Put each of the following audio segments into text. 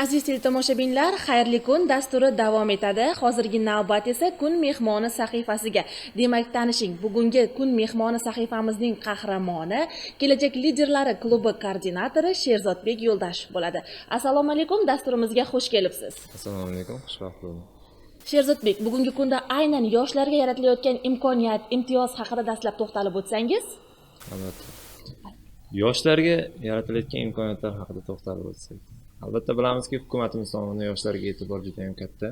Aziz teletomoshabinlar, xayrli kun dasturi davom etadi. Hozirgi navbat esa kun mehmoni sahifasiga. Demak, tanishing, bugungi kun mehmoni sahifamizning qahramoni Kelajak liderlari klubi koordinatori Sherzodbek Yo'ldashev bo'ladi. Assalomu alaykum, dasturimizga xush kelibsiz. Assalomu alaykum, xushvaqt bo'ling. Sherzodbek, bugungi kunda aynan yoshlarga yaratilayotgan imkoniyat, imtiyoz haqida dastlab to'xtalib o'tsangiz? Albatta. Yoshlarga yaratilayotgan imkoniyatlar haqida to'xtalib o'tsak. Albatta bilamizki, hukumatimiz tomonidan yoshlarga e'tibor juda ham katta.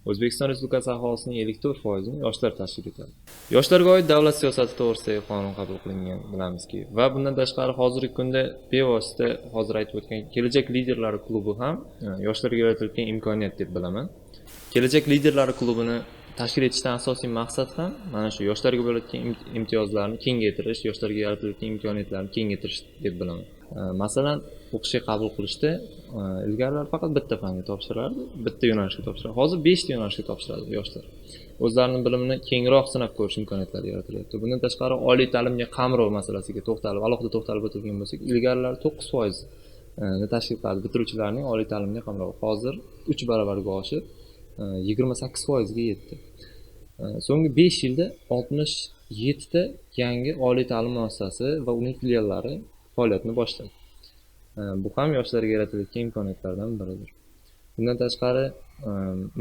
O'zbekiston Respublikasi aholisining 54%ni yoshlar tashkil etadi. Yoshlarga oid davlat siyosati to'g'risidagi qonun qabul qilingan bilamizki, va bundan tashqari hozirgi kunda bevosita hozir aytib o'tgan Kelajak liderlari klubi ham yoshlarga yaratilayotgan imkoniyat deb bilaman. Kelajak liderlari klubini tashkil etishdan asosiy maqsad ham mana shu yoshlarga bo'layotgan imtiyozlarni kengaytirish, yoshlarga yaratilayotgan imkoniyatlarni kengaytirish deb bilaman. Masalan, o'qishga qabul qilishda ilgarilar faqat bitta fanga topshirardi, bitta yo'nalishga topshirardi. Hozir 5 ta yo'nalishga topshiradi yoshlar. O'zlarining bilimini kengroq sinab ko'rish imkoniyatlari yaratilyapti. Bundan tashqari oliy ta'limga qamrov masalasiga alohida to'xtalib o'tilgan bo'lsak, ilgarilar 9% ni tashkil qiladi bitiruvchilarning oliy ta'limga qamrovi. Hozir 3 baravarga oshib 28% ga yetdi. So'nggi 5 yilda 67 ta yangi oliy ta'lim muassasasi va uning filiallari faoliyatini boshladi. Bu ham yoshlarga yaratilayotgan imkoniyatlardan biridir. Bundan tashqari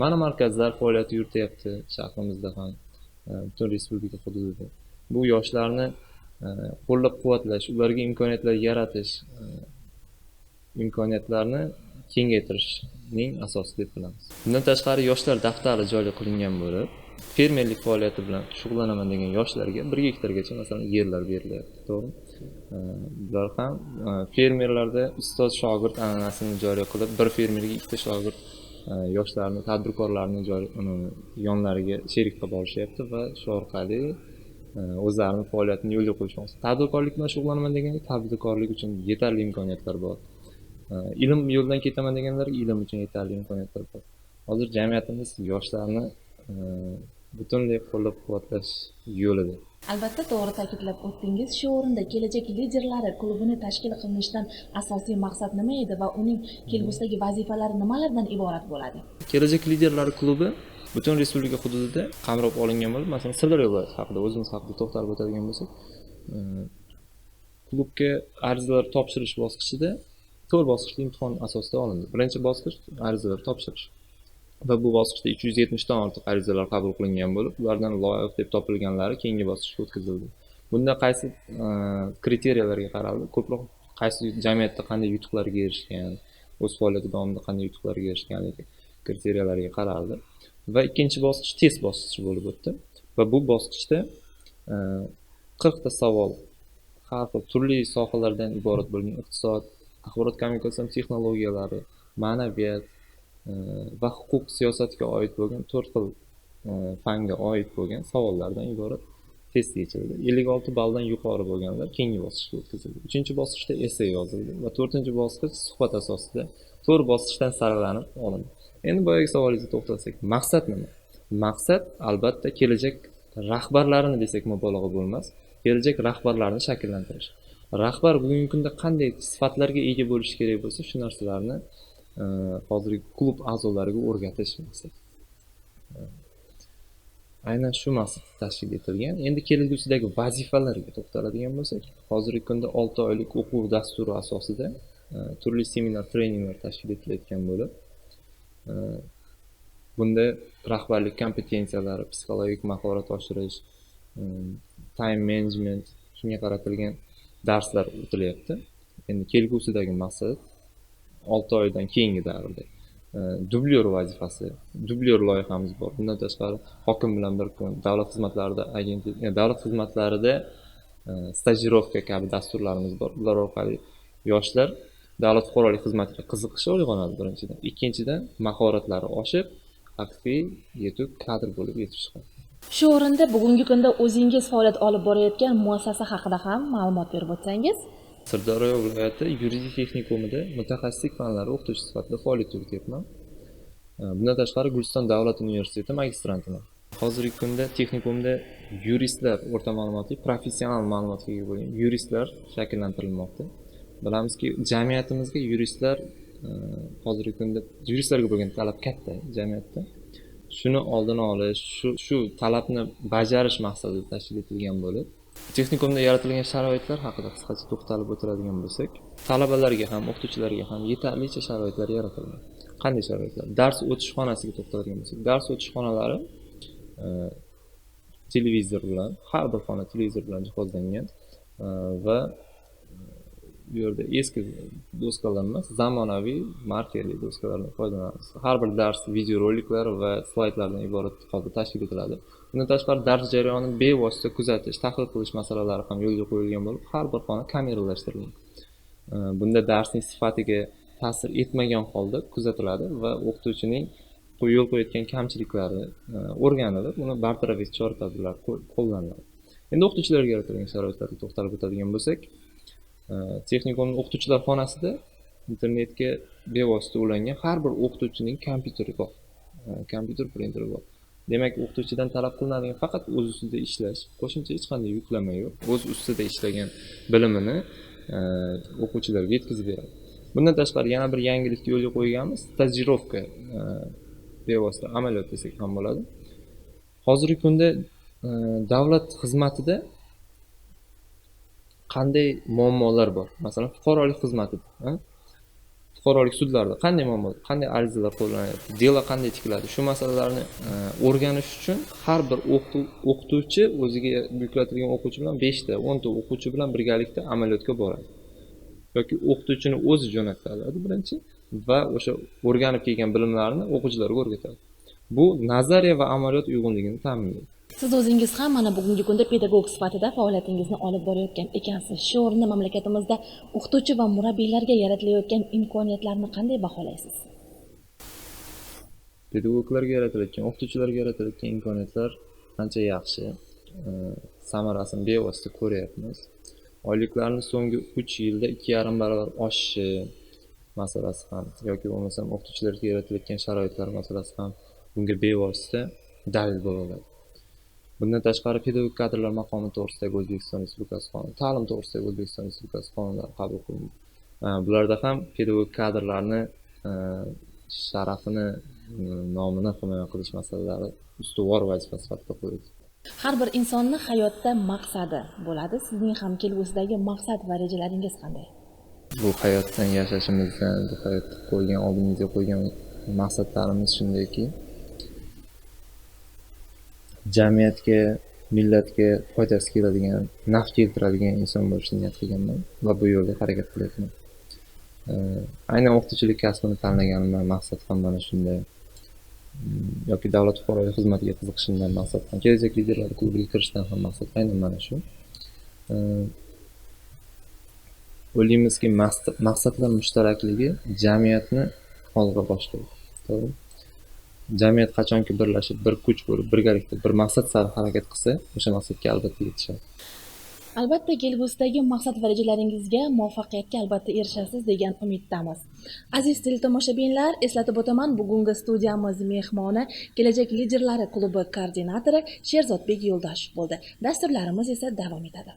mana markazlar faoliyat yurityapti shahrimizda ham, butun respublika hududida. Bu yoshlarni qo'llab-quvvatlash, ularga imkoniyatlar yaratish, imkoniyatlarni kengaytirishning asosi deb bilamiz. Bundan tashqari yoshlar daftari joriy qilingan bo'lib, fermerlik faoliyati bilan shug'ullanaman degan yoshlarga 1 gektargacha masalan yerlar berilyapti, to'g'rimi? Bular ham fermerlarda ustoz shogird an'anasini joriy qilib, bir fermerga 2 ta shogird yoshlarni, tadbirkorlarni yonlariga sherik qilib olishyapti va shu orqali o'zlarining faoliyatini yo'lga qo'yishmoqda. Tadbirkorlik bilan shug'ullanaman deganda tadbirkorlik uchun yetarli imkoniyatlar bor. Ilm yo'lidan ketaman deganlarga ilm uchun yetarli imkoniyatlar bor. Hozir jamiyatimiz yoshlarni butunlay qo'llab-quvvatlash yo'lida. Albatta, to'g'ri ta'kidlab o'tdingiz. Shu o'rinda Kelajak liderlari klubini tashkil qilishidan asosiy maqsad nima edi va uning kelgusidagi vazifalari nimalardan iborat bo'ladi? Kelajak liderlari klubi butun respublika hududida qamrab olingan bo'lib, masalan, Sirdaryo viloyati haqida o'zimiz haqida to'xtalib o'tadigan bo'lsak, klubga arizalar topshirish bosqichida 4 bosqichli imtihon asosida olindi. Birinchi bosqich arizalar topshirish. Va bu bosqichda 370 dan ortiq arizalar qabul qilingan bo'lib, ulardan loyiq deb topilganlari keyingi bosqichga o'tkazildi. Bunda qaysi kriteriyalarga qaraldi? Ko'proq qaysi jamiyatda qanday yutuqlarga erishgan, o'z faoliyati davomida qanday yutuqlarga erishganligi kriteriyalarga qaraldi. Va ikkinchi bosqich test bosqichi bo'lib o'tdi. Va bu bosqichda 40 ta savol har xil turli sohalardan iborat bo'lgan iqtisod, axborot kommunikatsion texnologiyalari, ma'naviyat va huquq siyosatiga oid bo'lgan 4 xil fanga oid bo'lgan savollardan iborat test yechildi. 56 balldan yuqori bo'lganlar keyingi bosqichga o'tkazildi. 3-bosqichda essay yozildi va 4-bosqich suhbat asosida 4 bosqichdan saralanib olindi. Endi boyagi savolingizga to'xtalsak, maqsad nima? Maqsad albatta kelajak rahbarlarini desak mubolag'a bo'lmas, kelajak rahbarlarni shakllantirish. Rahbar bugungi kunda qanday sifatlarga ega bo'lishi kerak bo'lsa, shu narsalarni hozirgi klub a'zolariga o'rgatish maqsad. Aynan shu maqsad tashkil etilgan. Endi kelgusidagi vazifalarga to'xtaladigan bo'lsak, hozirgi kunda 6 oylik o'quv dasturi asosida turli seminar, treninglar tashkil etilayotgan bo'lib, bunda rahbarlik kompetensiyalari, psixologik mahorat oshirish, time management shunga qaratilgan darslar o'tilyapti. Endi kelgusidagi maqsad 6 oydan keyingi davrda dublyor vazifasi, dublyor loyihamiz bor. Bundan tashqari hokim bilan bir kun davlat xizmatlarida stajirovka kabi dasturlarimiz bor. Ular orqali yoshlar davlat fuqarolik xizmatiga qiziqishi uyg'onadi birinchidan. Ikkinchidan mahoratlari oshib, haqiqiy yetuk kadr bo'lib yetib chiqadi. Shu o'rinda bugungi kunda o'zingiz faoliyat olib borayotgan muassasa haqida ham ma'lumot berib o'tsangiz? Sirdaryo viloyati yuridik texnikumida mutaxassislik fanlari o'qituvchi sifatida faoliyat yurityapman. Bundan tashqari Guliston davlat universiteti magistrantiman. Hozirgi kunda texnikumda yuristlar, o'rta ma'lumotli, professional ma'lumotga ega bo'lgan yuristlar shakllantirilmoqda. Bilamizki, jamiyatimizga yuristlar hozirgi kunda yuristlarga bo'lgan talab katta jamiyatda. Shuni oldini olish, shu talabni bajarish maqsadida tashkil etilgan bo'lib, texnikumda yaratilgan sharoitlar haqida qisqacha to'xtalib o'tiradigan bo'lsak, talabalarga ham, o'qituvchilarga ham yetarlicha sharoitlar yaratilgan. Qanday sharoitlar? Dars o'tish xonasiga to'xtaladigan bo'lsak, dars o'tish xonalari televizor bilan, har bir xona televizor bilan jihozlangan va bu yerda eski doskalar emas, zamonaviy markerli doskalardan foydalanamiz. Har bir dars videoroliklar va slaydlardan iborat holda tashkil etiladi. Bundan tashqari dars jarayonini bevosita kuzatish, tahlil qilish masalalari ham yo'lga qo'yilgan bo'lib, har bir xona kameralashtirilgan. Bunda darsning sifatiga ta'sir etmagan holda kuzatiladi va o'qituvchining yo'l qo'yayotgan kamchiliklari o'rganilib, uni bartaraf etish chora-tadbirlar qo'llaniladi. Endi o'qituvchilarga yaratilgan sharoitlarga to'xtalib o'tadigan bo'lsak, texnikumning o'qituvchilar xonasida internetga bevosita ulangan har bir o'qituvchining kompyuteri bor. Kompyuter printeri bor. Demak, o'qituvchidan talab qilinadigan faqat o'z ustida ishlash, qo'shimcha hech qanday yuklama yo'q. O'z ustida ishlagan bilimini o'quvchilarga yetkazib beradi. Bundan tashqari yana bir yangilikni yo'lga qo'yganmiz, stajirovka bevosita amaliyot desak ham bo'ladi. Hozirgi kunda davlat xizmatida qanday muammolar bor? Masalan, fuqarolik xizmatida, fuqarolik sudlarida qanday muammolar, qanday arizalar qo'llanadi, delo qanday tikiladi? Shu masalalarni o'rganish uchun har bir o'qituvchi o'ziga yuklatilgan o'quvchi bilan 5 ta, 10 ta o'quvchi bilan birgalikda amaliyotga boradi. Yoki o'qituvchini o'zi jo'natadi birinchi va o'sha o'rganib kelgan bilimlarni o'quvchilarga o'rgatadi. Bu nazariya va amaliyot uyg'unligini ta'minlaydi. Siz o'zingiz ham mana bugungi kunda pedagog sifatida faoliyatingizni olib borayotgan ekansiz. Shu o'rinda mamlakatimizda o'qituvchi va murabbiylarga yaratilayotgan imkoniyatlarni qanday baholaysiz? Pedagoglarga yaratilayotgan, o'qituvchilarga yaratilayotgan imkoniyatlar ancha yaxshi. Samarasini bevosita ko'ryapmiz. Oyliklarni so'nggi 3 yilda 2,5 barobar oshishi masalasi ham yoki bo'lmasam o'qituvchilarga yaratilayotgan sharoitlar masalasi ham bunga bevosita dalil bo'ladi. Bundan tashqari pedagog kadrlar maqomi to'g'risidagi O'zbekiston Respublikasi qonuni, ta'lim to'g'risidagi O'zbekiston Respublikasi qonunlari qabul qilindi. Bularda ham pedagog kadrlarni sharafini, nomini himoya qilish masalalari ustuvor vazifa sifatida qo'yildi. Har bir insonning hayotda maqsadi bo'ladi. Sizning ham kelgusidagi maqsad va rejalaringiz qanday? Bu hayotdan yashashimizdan, bu hayotda qo'ygan oldimizga qo'ygan maqsadlarimiz shundayki, jamiyatga, millatga foydasi keladigan, naf keltiradigan inson bo'lishni niyat qilganman va bu yo'lda harakat qilyapman. Aynan o'qituvchilik kasbini tanlaganimdan maqsad ham mana shunday. Yoki davlat fuqarolik xizmatiga qiziqishimdan maqsad ham, kelajak liderlar klubiga kirishdan ham maqsad aynan mana shu. O'ylaymizki, maqsadlar mushtarakligi jamiyatni olg'a boshlaydi. To'g'ri? Jamiyat qachonki birlashib, bir kuch bo'lib, birgalikda bir maqsad sari harakat qilsa, o'sha maqsadga albatta yetishadi. Albatta kelgusidagi maqsad va rejalaringizga muvaffaqiyatga albatta erishasiz degan umiddamiz. Aziz teletomoshabinlar, eslatib o'taman, bugungi studiyamiz mehmoni Kelajak liderlari klubi koordinatori Sherzodbek Yo'ldoshev bo'ldi. Dasturlarimiz esa davom etadi.